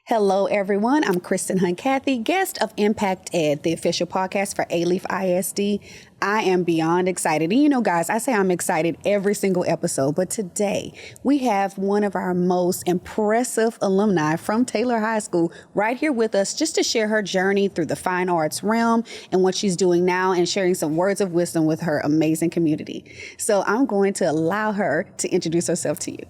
Hello, everyone. I'm Kristyn Cathey, guest of ImpactED, the official podcast for Alief ISD. I am beyond excited. And you know, guys, I say I'm excited every single episode, but today we have one of our most impressive alumni from Taylor High School right here with us just to share her journey through the fine arts realm and what she's doing now and sharing some words of wisdom with her amazing community. So I'm going to allow her to introduce herself to you.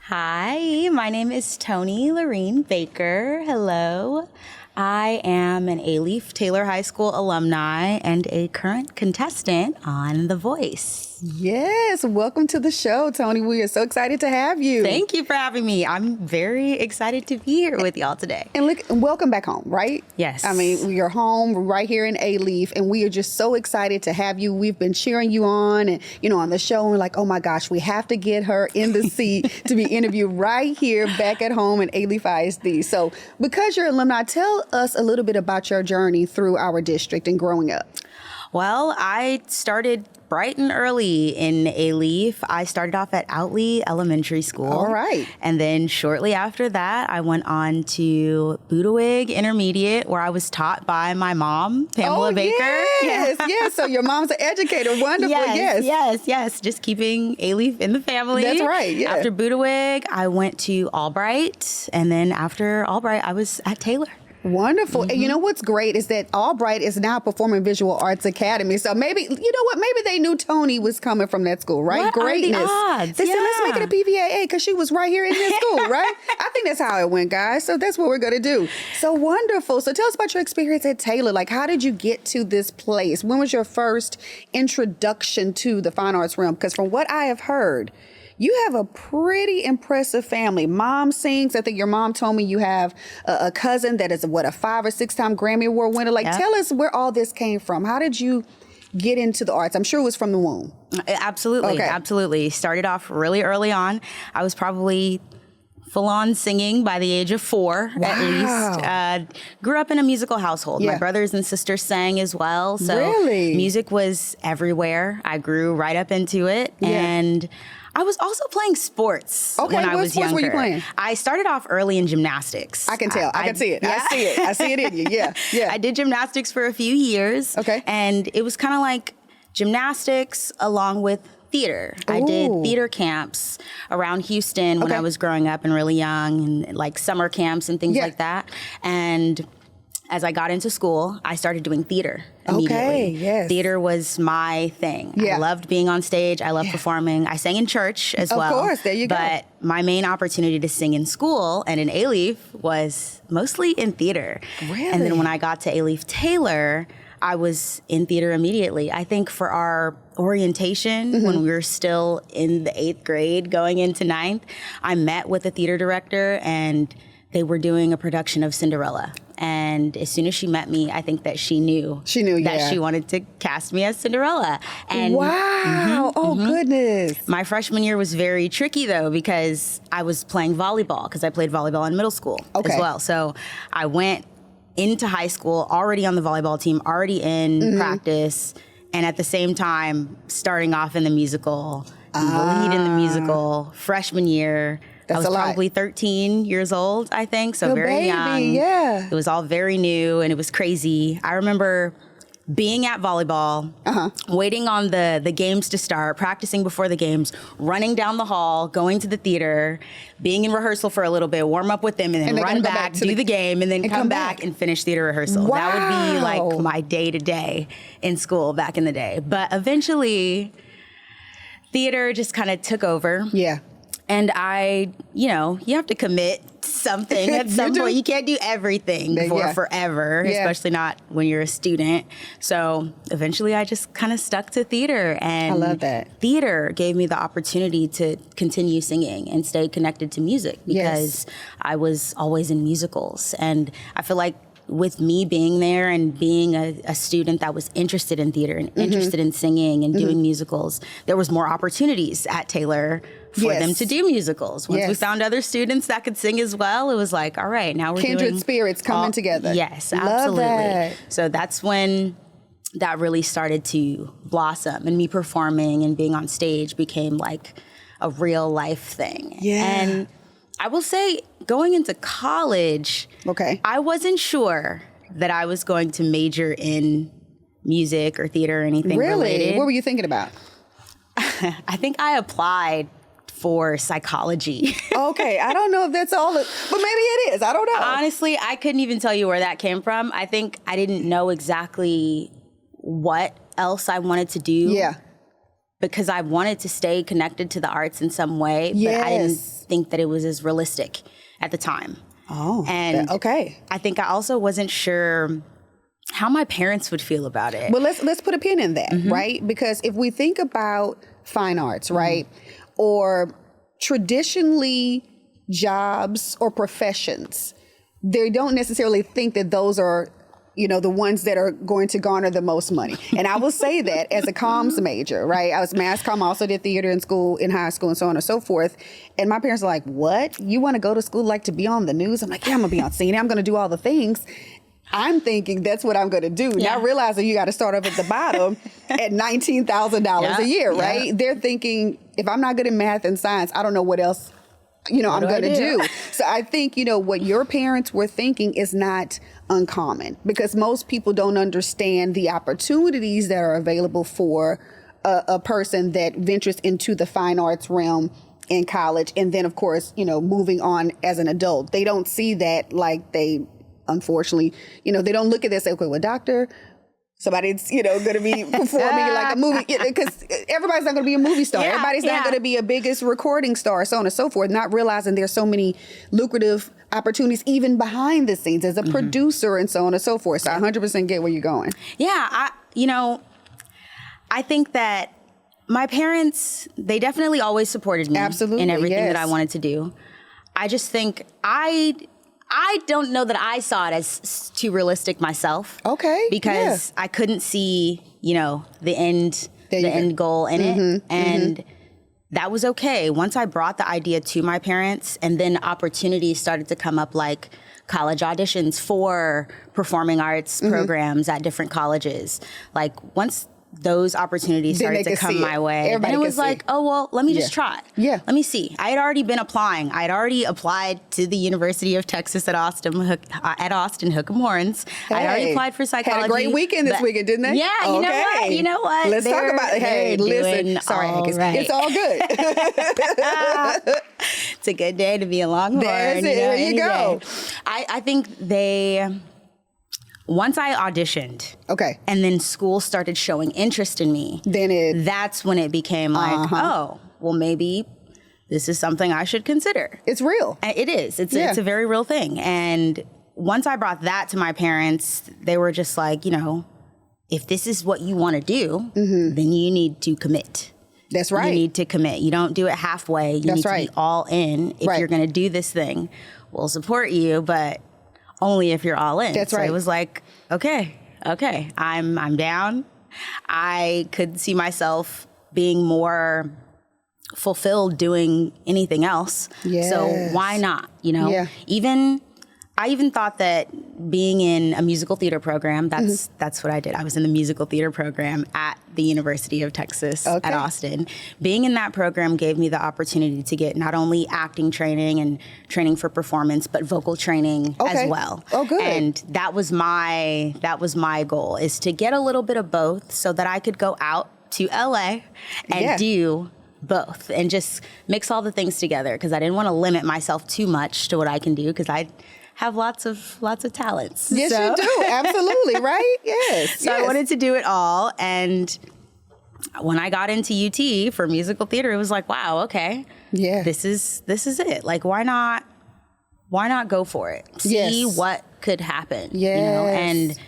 Hi, my name is Toni Lorene Baker. Hello. I am an Alief Taylor High School alumni and a current contestant on The Voice. Yes, welcome to the show, Toni. We are so excited to have you. Thank you for having me. I'm very excited to be here with y'all today. And look, welcome back home, right? Yes. I mean, you're home right here in Alief, and we are just so excited to have you. We've been cheering you on, and on the show, and we're like, oh my gosh, we have to get her in the seat to be interviewed right here back at home in Alief ISD. So, because you're alumni, tell us a little bit about your journey through our district and growing up. Well, I started bright and early in Alief. I started off at Alumni Elementary School. All right. And then shortly after that, I went on to Budawig Intermediate, where I was taught by my mom, Pamela Baker. Yes. So your mom's an educator. Wonderful. Yes. Just keeping Alief in the family. That's right. Yeah. After Budawig, I went to Albright. And then after Albright, I was at Taylor. Wonderful. Mm-hmm. And you know what's great is that Albright is now Performing Visual Arts Academy. So maybe, you know what, maybe they knew Toni was coming from that school, right? What Greatness. are the odds? They said, let's make it a PVAA because she was right here in this school, right? I think that's how it went, guys. So that's what we're going to do. So wonderful. So tell us about your experience at Taylor. Like, how did you get to this place? When was your first introduction to the fine arts realm? Because from what I have heard, you have a pretty impressive family. Mom sings. I think your mom told me you have a cousin that is, a 5 or 6 time Grammy Award winner. Like, Tell us where all this came from. How did you get into the arts? I'm sure it was from the womb. Absolutely. Okay. Absolutely. Started off really early on. I was probably full-on singing by the age of 4, at least. Grew up in a musical household. Yeah. My brothers and sisters sang as well. So Really? Music was everywhere. I grew right up into it. Yeah. And I was also playing sports when I was sports younger. were you playing? I started off early in gymnastics. I can tell. I can see it. Yeah. I see it in you. Yeah. I did gymnastics for a few years. Okay. And it was kind of like gymnastics along with theater. I did theater camps around Houston when I was growing up and really young, and like summer camps and things like that. And as I got into school, I started doing theater immediately. Okay, yes. Theater was my thing. Yeah. I loved being on stage. I loved performing. I sang in church as well. Of course, there you go. But my main opportunity to sing in school and in Alief was mostly in theater. Really? And then when I got to Alief Taylor, I was in theater immediately. I think for our orientation, when we were still in the 8th grade going into 9th, I met with a theater director and they were doing a production of Cinderella. And as soon as she met me, I think that she knew that she wanted to cast me as Cinderella. And wow. Goodness. My freshman year was very tricky, though, because I was playing volleyball, because I played volleyball in middle school as well. So I went into high school already on the volleyball team, already in practice, and at the same time starting off in the musical, the lead in the musical, freshman year. That's I was probably 13 years old, I think, so very young. Yeah. It was all very new, and it was crazy. I remember being at volleyball, waiting on the games to start, practicing before the games, running down the hall, going to the theater, being in rehearsal for a little bit, warm up with them, and then run back, do the game, and then come back and finish theater rehearsal. Wow. That would be like my day-to-day in school back in the day. But eventually, theater just kind of took over. Yeah. And you have to commit something at some point. You can't do everything for forever, especially not when you're a student. So eventually I just kind of stuck to theater. And I love that. Theater gave me the opportunity to continue singing and stay connected to music because I was always in musicals. And I feel like with me being there and being a student that was interested in theater and interested in singing and doing musicals, there was more opportunities at Taylor for them to do musicals. Once we found other students that could sing as well, it was like, all right, now we're Kindred spirits coming together. Yes, Love absolutely. that. So that's when that really started to blossom, and me performing and being on stage became like a real life thing. Yeah. And I will say going into college, Okay. I wasn't sure that I was going to major in music or theater or anything related. What were you thinking about? I think I applied for psychology. Okay, I don't know if that's all, but maybe it is. I don't know. Honestly, I couldn't even tell you where that came from. I think I didn't know exactly what else I wanted to do. Yeah. Because I wanted to stay connected to the arts in some way, Yes. but I didn't think that it was as realistic at the time. Oh, and okay. I think I also wasn't sure how my parents would feel about it. Well, let's put a pin in that, right? Because if we think about fine arts, right, or traditionally jobs or professions, they don't necessarily think that those are, you know, the ones that are going to garner the most money. And I will say that as a comms major, right? I was mass comm, also did theater in school, in high school, and so on and so forth. And my parents are like, what? You want to go to school like to be on the news? I'm like, yeah, I'm going to be on CNN. I'm going to do all the things. I'm thinking that's what I'm going to do. Yeah. Now realizing you got to start off at the bottom at $19,000 a year, right? Yeah. They're thinking, if I'm not good in math and science, I don't know what else, you know, I'm going to do. So I think, you know, what your parents were thinking is not uncommon, because most people don't understand the opportunities that are available for a person that ventures into the fine arts realm in college. And then, of course, you know, moving on as an adult. They don't see that, like, they, unfortunately, you know, they don't look at this and say, okay, well, doctor, somebody's, you know, going to be performing like a movie, because everybody's not going to be a movie star. Everybody's not going to be a biggest recording star, so on and so forth, not realizing there's so many lucrative opportunities even behind the scenes as a producer and so on and so forth. So I 100% get where you're going. Yeah, I think that my parents, they definitely always supported me in everything that I wanted to do. I just think I don't know that I saw it as too realistic myself. Okay. Because I couldn't see, you know, the end goal in it. And that was okay. Once I brought the idea to my parents, and then opportunities started to come up, like college auditions for performing arts programs at different colleges. Like, once those opportunities started to come my way, and it was like, oh, well, let me just try. Yeah. Let me see. I had already been applying. I had already applied to the University of Texas at Austin, Hook'em Horns. I had already applied for psychology. Had a great weekend this weekend, didn't they? Yeah, you know what? Let's talk about it. Hey, listen. Sorry, it's all good. It's a good day to be a Longhorn. There you go. I think once I auditioned, and then school started showing interest in me, that's when it became like, oh, well, maybe this is something I should consider. It's real. It is. It's a very real thing. And once I brought that to my parents, they were just like, you know, if this is what you want to do, then you need to commit. That's right. You need to commit. You don't do it halfway. You need to be all in. If you're going to do this thing, we'll support you, but only if you're all in. That's right. So it was like, okay, I'm down. I could see myself being more fulfilled doing anything else. Yes. So why not? You know, I even thought that being in a musical theater program, that's what I did. I was in the musical theater program at the University of Texas at Austin. Being in that program gave me the opportunity to get not only acting training and training for performance, but vocal training as well. Oh, good. And that was my goal, is to get a little bit of both so that I could go out to LA and do both and just mix all the things together, because I didn't want to limit myself too much to what I can do, because I have lots of talents. Yes, you do. Absolutely, right? Yes. So I wanted to do it all. And when I got into UT for musical theater, it was like, wow, okay. Yeah. This is it. Like, why not go for it? See what could happen. Yes. You know? And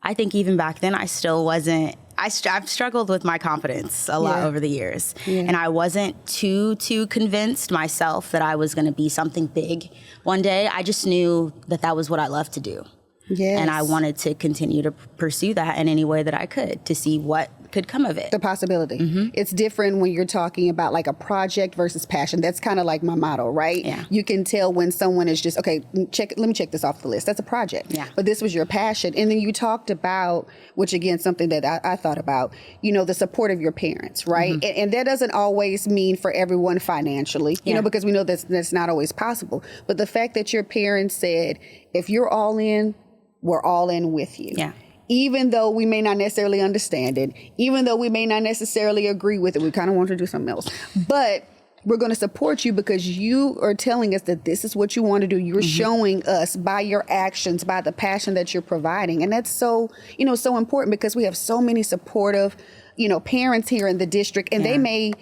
I think even back then I still wasn't, I've struggled with my confidence a lot over the years. Yeah. And I wasn't too convinced myself that I was going to be something big one day. I just knew that was what I loved to do. Yes. And I wanted to continue to pursue that in any way that I could, to see what could come of it. The possibility. It's different when you're talking about like a project versus passion. That's kind of like my motto, right? Yeah. You can tell when someone is just, okay, let me check this off the list. That's a project. Yeah. But this was your passion. And then you talked about, which again, something that I thought about, you know, the support of your parents, right? And that doesn't always mean for everyone financially, you know, because we know that's not always possible. But the fact that your parents said, if you're all in, we're all in with you. Yeah. Even though we may not necessarily understand it, even though we may not necessarily agree with it, we kind of want to do something else. But we're going to support you because you are telling us that this is what you want to do. You're showing us by your actions, by the passion that you're providing. And that's so, you know, so important because we have so many supportive, you know, parents here in the district, and they may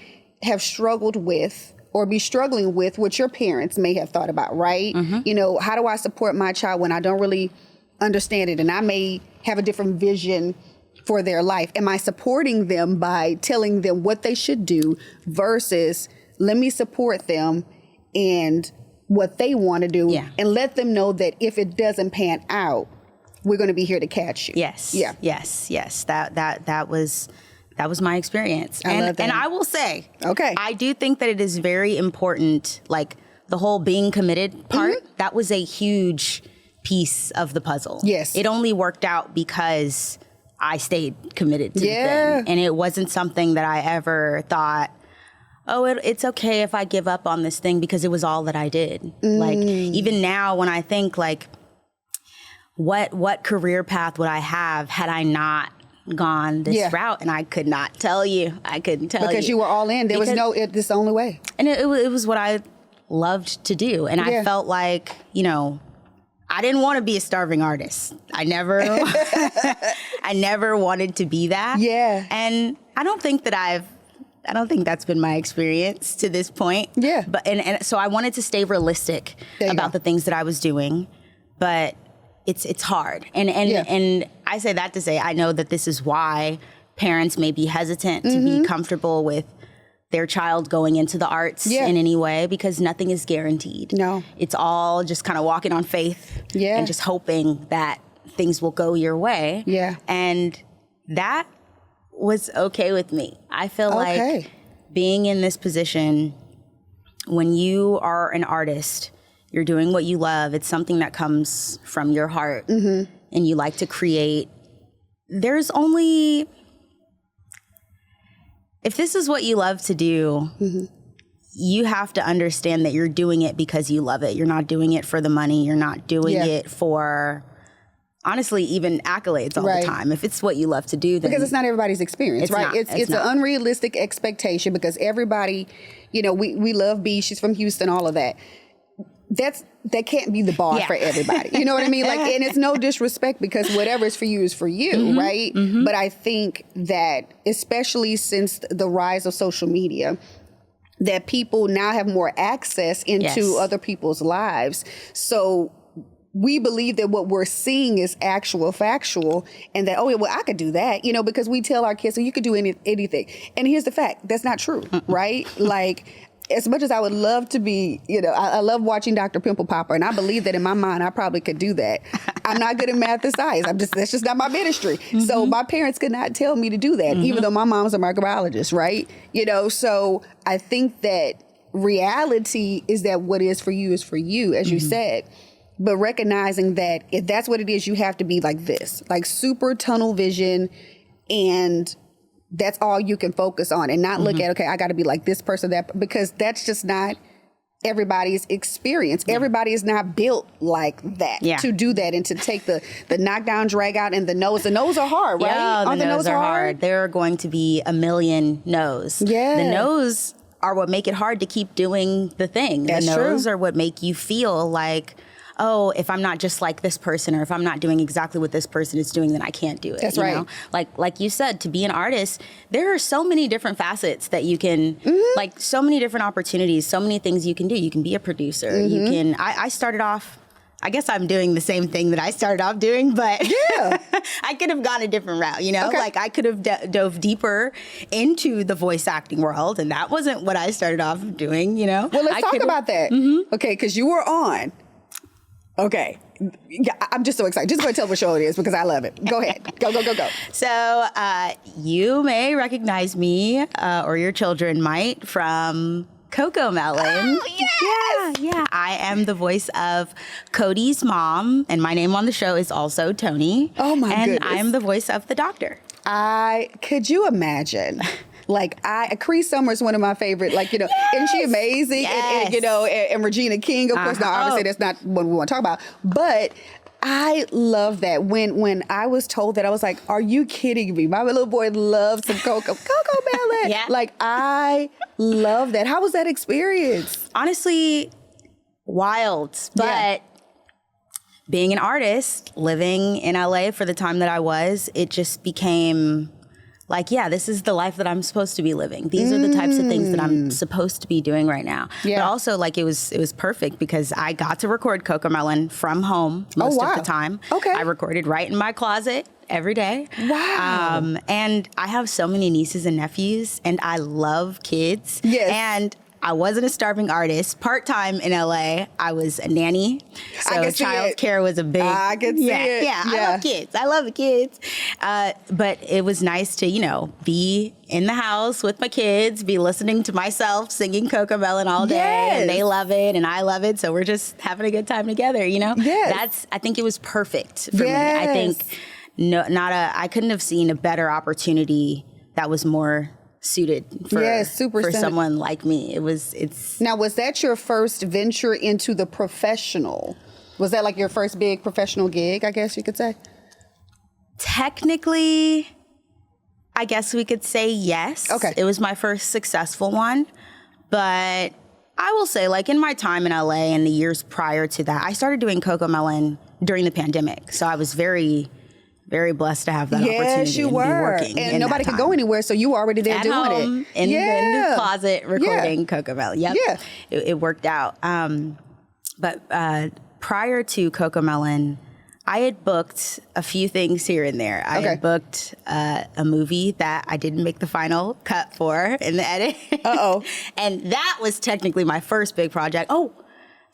have struggled with or be struggling with what your parents may have thought about, right? You know, how do I support my child when I don't really understand it, and I may have a different vision for their life? Am I supporting them by telling them what they should do versus let me support them and what they want to do and let them know that if it doesn't pan out, we're going to be here to catch you. Yes. Yeah. Yes. That was my experience. I love that. And I will say, okay, I do think that it is very important, like the whole being committed part, that was a huge piece of the puzzle. Yes. It only worked out because I stayed committed to the thing. And it wasn't something that I ever thought, oh, it's okay if I give up on this thing, because it was all that I did. Like, even now when I think like, what career path would I have had I not gone this route? And I could not tell you. I couldn't tell you. Because you were all in. There was this the only way. And it was what I loved to do. And I felt like, you know, I didn't want to be a starving artist. I never wanted to be that. Yeah. And I don't think that's been my experience to this point. Yeah. But and so I wanted to stay realistic about the things that I was doing, but it's hard. And I say that to say I know that this is why parents may be hesitant to be comfortable with their child going into the arts in any way, because nothing is guaranteed. No. It's all just kind of walking on faith and just hoping that things will go your way. Yeah. And that was okay with me. I feel like being in this position, when you are an artist, you're doing what you love. It's something that comes from your heart and you like to create. There's only... If this is what you love to do, you have to understand that you're doing it because you love it. You're not doing it for the money. You're not doing it for, honestly, even accolades all the time. If it's what you love to do, then... Because it's not everybody's experience, right? It's an unrealistic expectation because everybody, you know, we love B, she's from Houston, all of that. That can't be the bar for everybody. You know what I mean? Like, and it's no disrespect because whatever is for you, right? But I think that especially since the rise of social media, that people now have more access into other people's lives. So we believe that what we're seeing is factual, and that, oh, well, I could do that, you know, because we tell our kids, so you could do anything. And here's the fact, that's not true, right? Like, as much as I would love to be, you know, I love watching Dr. Pimple Popper, and I believe that in my mind, I probably could do that. I'm not good at math or science. That's just not my ministry. So my parents could not tell me to do that, even though my mom's a microbiologist, right? You know, so I think that reality is that what is for you, as you said. But recognizing that if that's what it is, you have to be like this, like super tunnel vision, and that's all you can focus on, and not look at, okay, I got to be like this person, that, because that's just not everybody's experience. Everybody is not built like that to do that and to take the knockdown, drag out, and the no's. The no's are hard, right? Yeah, the no's are hard. There are going to be a million no's. Yeah. The no's are what make it hard to keep doing the thing. The no's are what make you feel like, oh, if I'm not just like this person, or if I'm not doing exactly what this person is doing, then I can't do it. That's right. Know? Like you said, to be an artist, there are so many different facets that you can, like so many different opportunities, so many things you can do. You can be a producer. You can, I started off, I guess I'm doing the same thing that I started off doing, but I could have gone a different route, you know? Like I could have dove deeper into the voice acting world, and that wasn't what I started off doing, you know? Well, let's talk about that. Okay, because you were on. Okay. I'm just so excited. Just go and tell what show it is because I love it. Go ahead. Go. So you may recognize me, or your children might, from Coco Melon. Oh, yes! Yeah. I am the voice of Cody's mom, and my name on the show is also Toni. Oh, my goodness. And I am the voice of the doctor. Could you imagine? Like Cree Summer's one of my favorite, isn't she amazing? Yes. And Regina King, of course. Now, obviously, that's not what we want to talk about. But I love that. When I was told that, I was like, are you kidding me? My little boy loves some Coco Melon. Yeah. I love that. How was that experience? Honestly, wild. But being an artist, living in LA for the time that I was, it just became this is the life that I'm supposed to be living. These are the types of things that I'm supposed to be doing right now. Yeah. But also, it was perfect because I got to record Coco Melon from home most of the time. Okay. I recorded right in my closet every day. Wow. And I have so many nieces and nephews, and I love kids. Yes. And I wasn't a starving artist. Part-time in LA, I was a nanny. So child care was a big... I can see it. Yeah, I love kids. I love the kids. But it was nice to, be in the house with my kids, be listening to myself singing Coco Melon all day. Yes. And they love it, and I love it. So we're just having a good time together, Yes. I think it was perfect for me. I think I couldn't have seen a better opportunity that was more suited for someone like me. Now, was that your first venture into the professional? Was that your first big professional gig, I guess you could say? Technically, I guess we could say yes. Okay. It was my first successful one. But I will say, in my time in LA and the years prior to that, I started doing Coco Melon during the pandemic. So I was very, very blessed to have that opportunity. Yes, you were. Be working and nobody could go anywhere, so you were already there doing home, it. In the closet recording Coco Melon. Yep. Yeah. It worked out. But prior to Coco Melon, I had booked a few things here and there. I had booked a movie that I didn't make the final cut for in the edit. Uh-oh. And that was technically my first big project. Oh,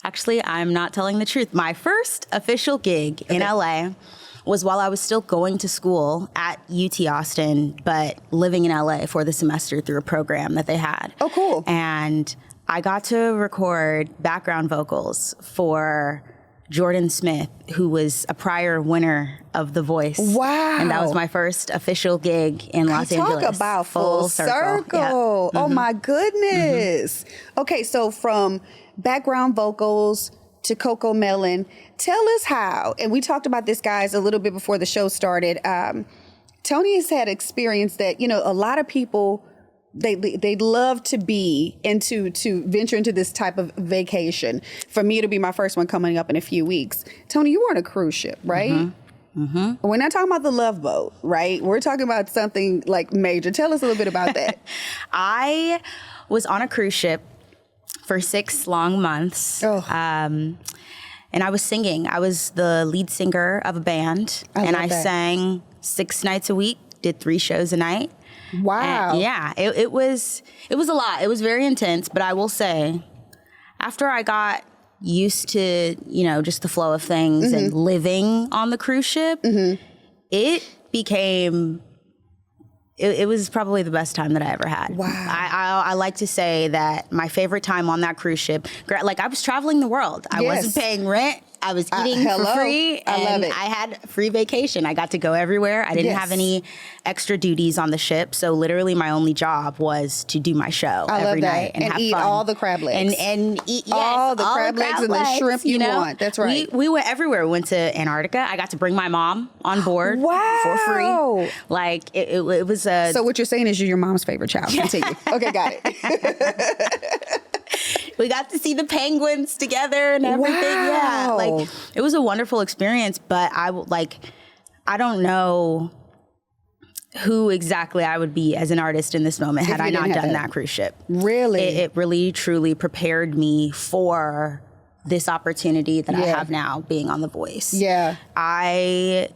actually, I'm not telling the truth. My first official gig in LA was while I was still going to school at UT Austin, but living in LA for the semester through a program that they had. Oh, cool. And I got to record background vocals for Jordan Smith, who was a prior winner of The Voice. Wow. And that was my first official gig in Los Angeles. Talk about full circle. Yep. Oh, my goodness. Okay, so from background vocals to Coco Melon, tell us how, and we talked about this, guys, a little bit before the show started. Toni has had experience that, a lot of people, they love to be to venture into this type of vacation. For me, it'll be my first one coming up in a few weeks. Toni, you were on a cruise ship, right? Mm-hmm. Mm-hmm. We're not talking about the Love Boat, right? We're talking about something major. Tell us a little bit about that. I was on a cruise ship for 6 long months. Oh. And I was singing. I was the lead singer of a band. I sang 6 nights a week, did 3 shows a night. Wow. And it was a lot. It was very intense, but I will say, after I got used to, just the flow of things and living on the cruise ship, it became... It was probably the best time that I ever had. Wow. I like to say that my favorite time on that cruise ship, I was traveling the world. I wasn't paying rent. I was eating for free. I love it. I had free vacation. I got to go everywhere. I didn't have any extra duties on the ship. So literally my only job was to do my show every night and have eat fun. all the crab legs. And eat all the crab legs and the shrimp you want. That's right. We went everywhere. We went to Antarctica. I got to bring my mom on board for free. It was a... So what you're saying is you're your mom's favorite child. Continue. Okay, got it. We got to see the penguins together and everything. Wow. Yeah, it was a wonderful experience, but I don't know who exactly I would be as an artist in this moment had I not done that cruise ship. Really? It really, truly prepared me for this opportunity that I have now, being on The Voice. Yeah. I,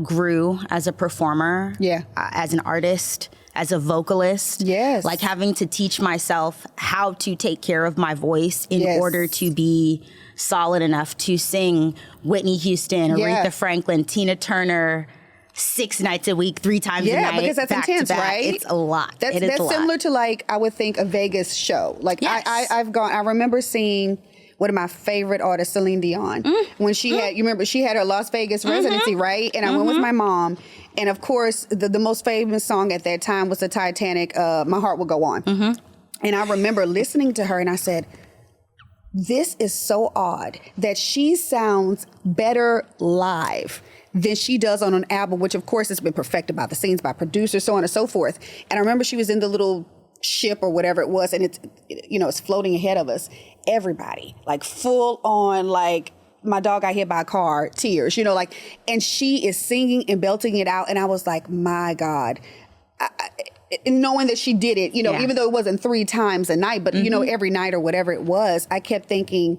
grew as a performer, as an artist, as a vocalist. Yes. Like having to teach myself how to take care of my voice in order to be solid enough to sing Whitney Houston, Aretha Franklin, Tina Turner, 6 nights a week, 3 times a night. Yeah, because that's intense, right? It's a lot. That's similar to like, I would think, a Vegas show. Like I've gone, I remember seeing one of my favorite artists, Celine Dion, when she had, you remember, she had her Las Vegas residency, right? And I went with my mom. And of course, the most famous song at that time was the Titanic, My Heart Will Go On. And I remember listening to her and I said, this is so odd that she sounds better live than she does on an album, which of course has been perfected by the scenes, by producers, so on and so forth. And I remember she was in the little ship or whatever it was, and it's floating ahead of us. Everybody, like full on, like my dog got hit by a car, tears, and she is singing and belting it out. And I was like, my God. Knowing that she did it, even though it wasn't 3 times a night, but every night or whatever it was, I kept thinking,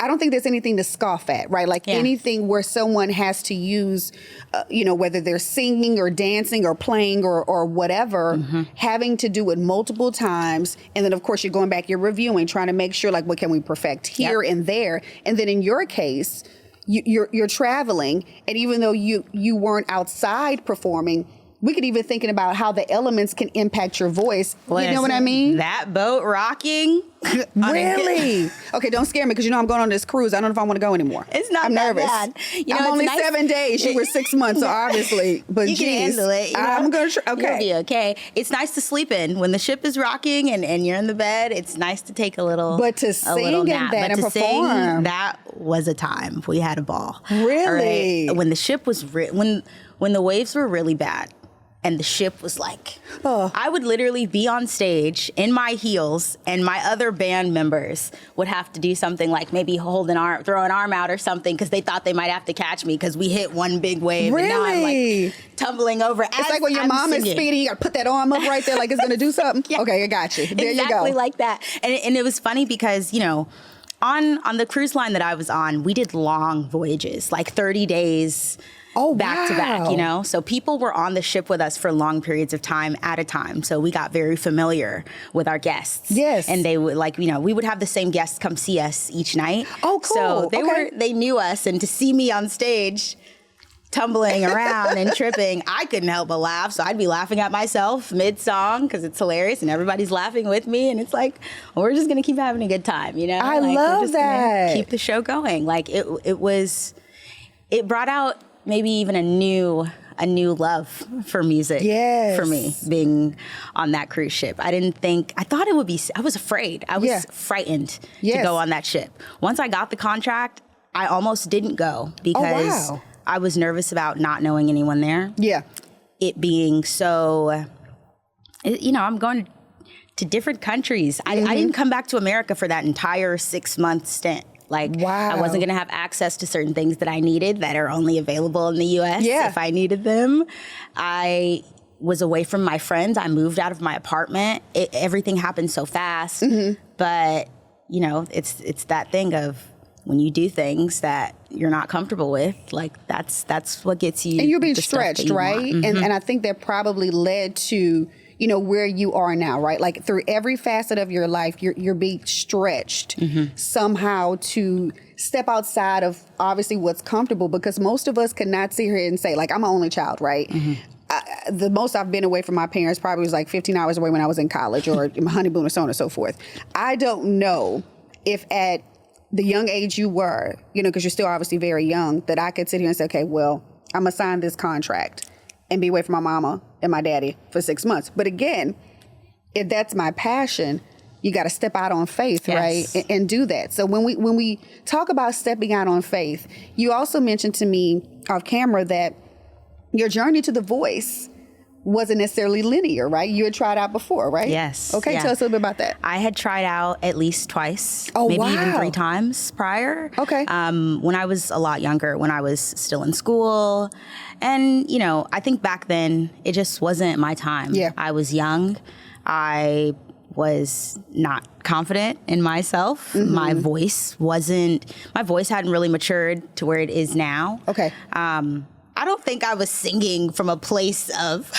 I don't think there's anything to scoff at, right? Like anything where someone has to use, whether they're singing or dancing or playing or whatever, having to do it multiple times. And then, of course, you're going back, you're reviewing, trying to make sure, like, what can we perfect here and there? And then in your case, you're traveling. And even though you weren't outside performing, we could even thinking about how the elements can impact your voice. You know what I mean? That boat rocking. Really? Okay, don't scare me because I'm going on this cruise. I don't know if I want to go anymore. It's not I'm that nervous. bad. I'm only 7 days. You were 6 months, so obviously. But you can handle it. I'm going to You'll be okay. It's nice to sleep in. When the ship is rocking and you're in the bed, it's nice to take a little But to sing in that and perform. That was a time. We had a ball. Really? Right? When the ship was, when the waves were really bad, and the ship was like, I would literally be on stage in my heels, and my other band members would have to do something like maybe hold an arm, throw an arm out or something, because they thought they might have to catch me because we hit one big wave. Really? And now I'm like tumbling over. It's like when your mom is speeding, you got to put that arm up right there like it's going to do something. Okay, I got you. There you go. Exactly like that. And it was funny because, on the cruise line that I was on, we did long voyages, like 30 days. Back to back, So people were on the ship with us for long periods of time at a time. So we got very familiar with our guests. Yes. And they would we would have the same guests come see us each night. Oh, cool. So they knew us, and to see me on stage tumbling around and tripping, I couldn't help but laugh. So I'd be laughing at myself mid-song because it's hilarious and everybody's laughing with me. And it's like, we're just going to keep having a good time, I love that. Keep the show going. Like it brought out maybe even a new love for music for me being on that cruise ship. I thought it would be, I was afraid. I was frightened to go on that ship. Once I got the contract, I almost didn't go because I was nervous about not knowing anyone there. Yeah. It being so, I'm going to different countries. I didn't come back to America for that entire 6-month stint. Like, I wasn't going to have access to certain things that I needed that are only available in the U.S. if I needed them. I was away from my friends. I moved out of my apartment. Everything happened so fast. But, it's that thing of when you do things that you're not comfortable with, like that's what gets you. And you're being stretched, right? And I think that probably led to where you are now, right? Like through every facet of your life, you're being stretched somehow to step outside of obviously what's comfortable, because most of us cannot sit here and say, like, I'm an only child, right? The most I've been away from my parents probably was like 15 hours away when I was in college or my honeymoon or so on and so forth. I don't know if at the young age you were, because you're still obviously very young, that I could sit here and say, okay, well, I'm going to sign this contract and be away from my mama and my daddy for 6 months. But again, if that's my passion, you got to step out on faith, right? And do that. So when we talk about stepping out on faith, you also mentioned to me off camera that your journey to The Voice wasn't necessarily linear, right? You had tried out before, right? Yes. Okay, tell us a little bit about that. I had tried out at least twice, maybe even 3 times prior. Okay. When I was a lot younger, when I was still in school. And, I think back then it just wasn't my time. Yeah. I was young. I was not confident in myself. My voice hadn't really matured to where it is now. Okay. I don't think I was singing from a place of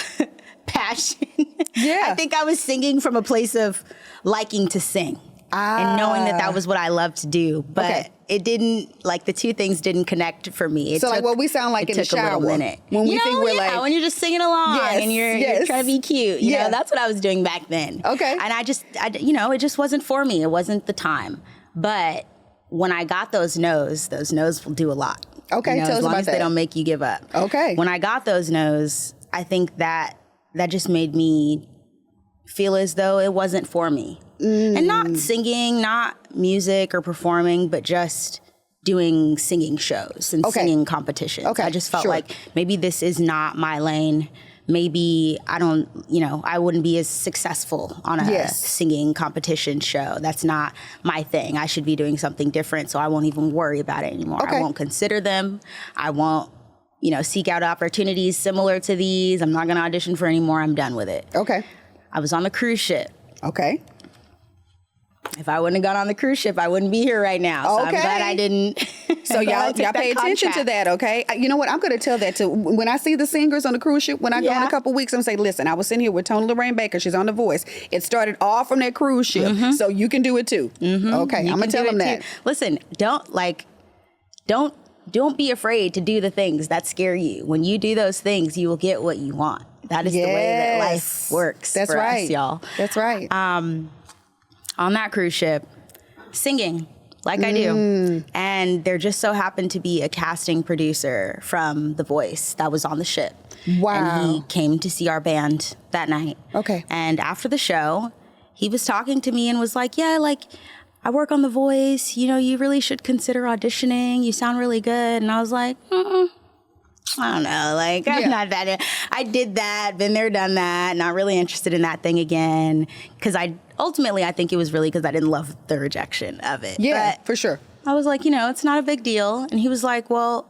passion. Yeah. I think I was singing from a place of liking to sing and knowing that was what I loved to do. But it didn't, like, the two things didn't connect for me. So like what we sound like in the shower. A little minute. When we think we're like, when you're just singing along and you're trying to be cute. You know, that's what I was doing back then. Okay. And I it just wasn't for me. It wasn't the time. But when I got those no's will do a lot. Okay, tell us about that. As long as they don't make you give up. Okay. When I got those no's, I think that just made me feel as though it wasn't for me. And not singing, not music or performing, but just doing singing shows and singing competitions. Okay. I just felt like maybe this is not my lane. Maybe I wouldn't be as successful on a singing competition show. That's not my thing. I should be doing something different, so I won't even worry about it anymore. I won't consider them. I won't, seek out opportunities similar to these. I'm not going to audition for any more. I'm done with it. Okay. I was on the cruise ship. Okay. If I wouldn't have gone on the cruise ship, I wouldn't be here right now. So I'm glad I didn't. So y'all pay attention to that, okay? You know what? I'm going to tell that to when I see the singers on the cruise ship, when I go in a couple weeks, I'm going to say, listen, I was sitting here with Toni Lorene Baker. She's on The Voice. It started all from that cruise ship. So you can do it too. Okay, I'm going to tell them that. Listen, don't be afraid to do the things that scare you. When you do those things, you will get what you want. That is the way that life works. That's for right, us, y'all. That's right. On that cruise ship, singing like I do. And there just so happened to be a casting producer from The Voice that was on the ship. Wow. And he came to see our band that night. Okay. And after the show, he was talking to me and was like, I work on The Voice. You really should consider auditioning. You sound really good. And I was like, I don't know, I'm not that. I did that, been there, done that, not really interested in that thing again. Because ultimately, I think it was really because I didn't love the rejection of it. Yeah, but for sure. I was like, it's not a big deal. And he was like, well,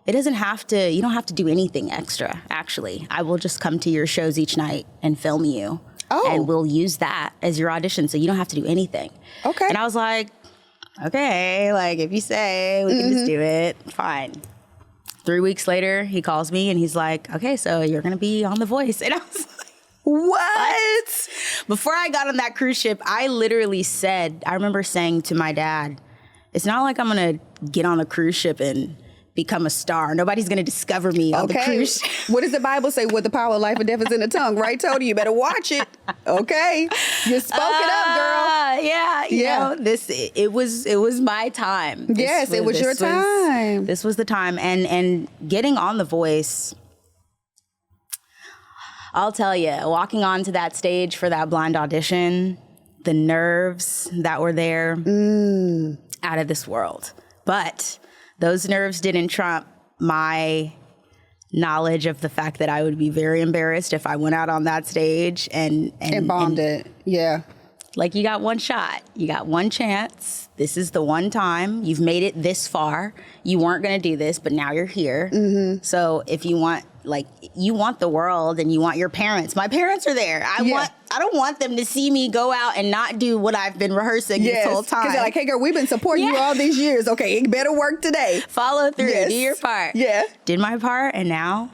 you don't have to do anything extra, actually. I will just come to your shows each night and film you. Oh. And we'll use that as your audition, so you don't have to do anything. Okay. And I was like, okay, if you say, we can just do it, fine. 3 weeks later, he calls me and he's like, okay, so you're going to be on The Voice. And I was like, what? Before I got on that cruise ship, I literally I remember saying to my dad, it's not like I'm going to get on a cruise ship and become a star. Nobody's going to discover me on the cruise ship. What does the Bible say? What the power of life and death is in the tongue, right, Toni? You better watch it. Okay. You spoke it up, girl. Yeah. You know, it was my time. It was your time. This was the time. And getting on The Voice, I'll tell you, walking onto that stage for that blind audition, the nerves that were there, out of this world. But those nerves didn't trump my knowledge of the fact that I would be very embarrassed if I went out on that stage and bombed it. Yeah. You got one shot. You got one chance. This is the one time. You've made it this far. You weren't going to do this, but now you're here. So if you want, you want the world and you want your parents. My parents are there. I don't want them to see me go out and not do what I've been rehearsing this whole time. Because they're like, hey, girl, we've been supporting you all these years. Okay, it better work today. Follow through. Do your part. Yeah. Did my part, and now...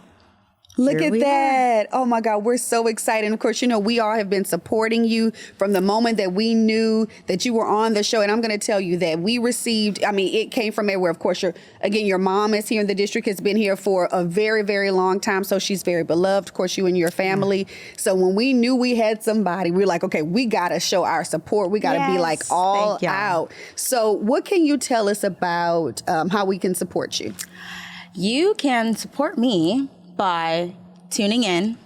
Look at that. Oh, my God. We're so excited. And of course, we all have been supporting you from the moment that we knew that you were on the show. And I'm going to tell you that we received, it came from everywhere. Of course, your mom is here in the district, has been here for a very, very long time. So she's very beloved. Of course, you and your family. So when we knew we had somebody, we were like, okay, we got to show our support. We got to be all out. So what can you tell us about how we can support you? You can support me by tuning in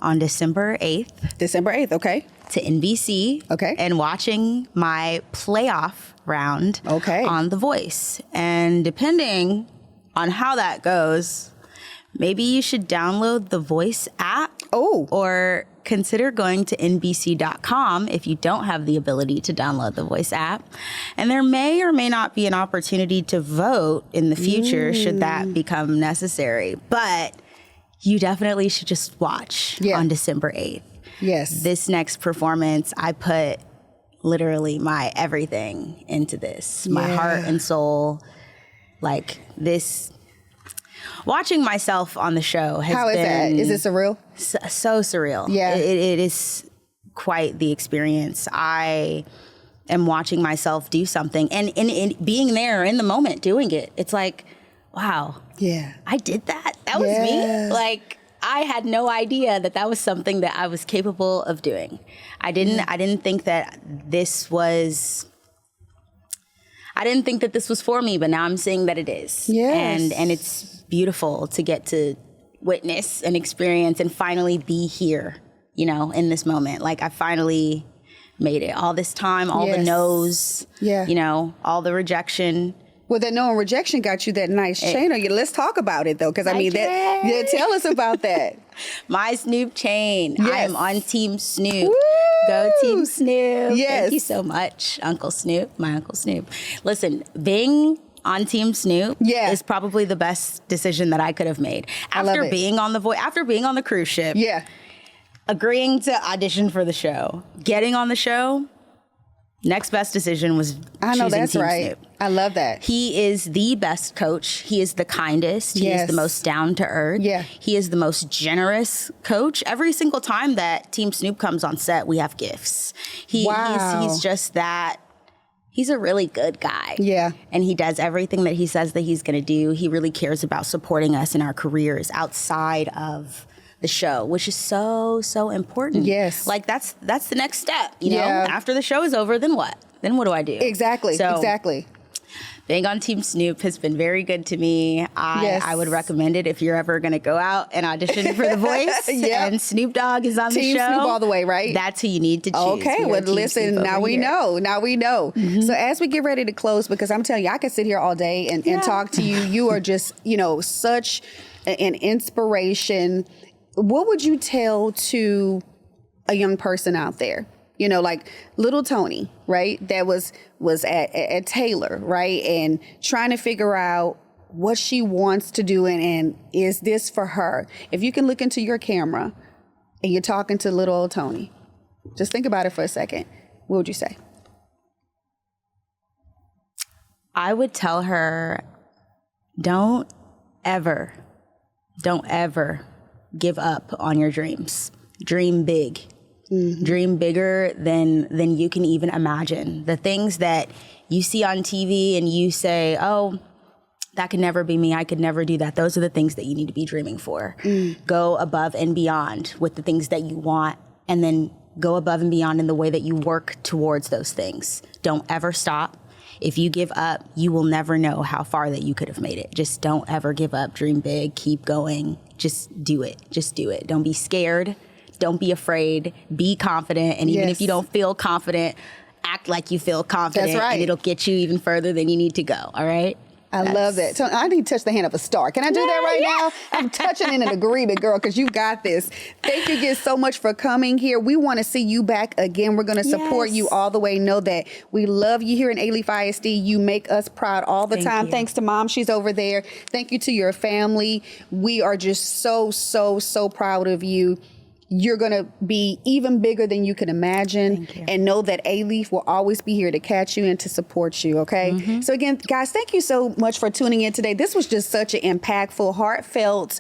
on December 8th. December 8th, okay. To NBC. Okay. And watching my playoff round on The Voice. And depending on how that goes, maybe you should download the Voice app. Or consider going to NBC.com if you don't have the ability to download the Voice app. And there may or may not be an opportunity to vote in the future should that become necessary. But you definitely should just watch on December 8th. Yes. This next performance, I put literally my everything into this. My heart and soul. This Watching myself on the show has How is that? been Is it surreal? so surreal. Yeah. It is quite the experience. I am watching myself do something and being there in the moment doing it. It's like, wow. Yeah. I did that. That was me. Like, I had no idea that was something that I was capable of doing. I didn't think that this was for me, but now I'm seeing that it is. Yes. And it's beautiful to get to witness and experience and finally be here, in this moment. Like, I finally made it. All this time, all the no's, all the rejection. Well, that no and rejection got you that nice chain on you. Let's talk about it, though, because tell us about that. My Snoop chain. Yes. I am on Team Snoop. Woo! Go Team Snoop. Yes. Thank you so much, Uncle Snoop, my Uncle Snoop. Listen, being on Team Snoop is probably the best decision that I could have made. After being on the cruise ship, agreeing to audition for the show, getting on the show, next best decision was choosing Team Snoop. I love that. He is the best coach. He is the kindest. He is the most down to earth. Yeah. He is the most generous coach. Every single time that Team Snoop comes on set, we have gifts. He's just that. He's a really good guy. Yeah. And he does everything that he says that he's going to do. He really cares about supporting us in our careers outside of the show, which is so, so important. Yes. Like, that's the next step, you know? After the show is over, then what? Then what do I do? Exactly. Being on Team Snoop has been very good to me. I would recommend it if you're ever going to go out and audition for The Voice. And Snoop Dogg is on the show. Team Snoop all the way, right? That's who you need to choose. Okay, well, listen, now we know. Mm-hmm. So as we get ready to close, because I'm telling you, I could sit here all day and talk to you. You are just, such an inspiration. What would you tell to a young person out there? Like little Toni, right? That was at Taylor, right? And trying to figure out what she wants to do and is this for her? If you can look into your camera and you're talking to little old Toni, just think about it for a second. What would you say? I would tell her, don't ever give up on your dreams. Dream big. Mm-hmm. Dream bigger than you can even imagine. The things that you see on TV and you say, oh, that could never be me. I could never do that. Those are the things that you need to be dreaming for. Go above and beyond with the things that you want, and then go above and beyond in the way that you work towards those things. Don't ever stop. If you give up, you will never know how far that you could have made it. Just don't ever give up. Dream big. Keep going. Just do it. Just do it. Don't be scared. Don't be afraid. Be confident. And even if you don't feel confident, act like you feel confident. That's right. And it'll get you even further than you need to go. All right? I love that. So I need to touch the hand of a star. Can I do that right now? I'm touching in an agreement, girl, because you got this. Thank you again so much for coming here. We want to see you back again. We're going to support you all the way. Know that we love you here in Alief ISD. You make us proud all the time. Thanks to Mom. She's over there. Thank you to your family. We are just so, so, so proud of you. You're going to be even bigger than you can imagine. And know that Alief will always be here to catch you and to support you, okay? Mm-hmm. So again, guys, thank you so much for tuning in today. This was just such an impactful, heartfelt,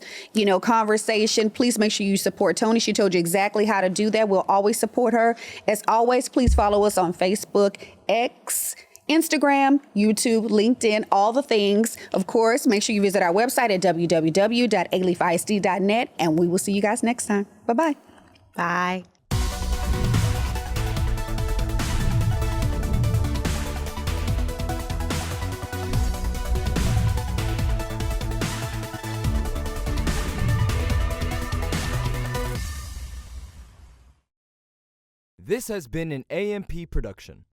conversation. Please make sure you support Toni. She told you exactly how to do that. We'll always support her. As always, please follow us on Facebook, X, Instagram, YouTube, LinkedIn, all the things. Of course, make sure you visit our website at www.aliefisd.net, and we will see you guys next time. Bye-bye. Bye. This has been an AMP production.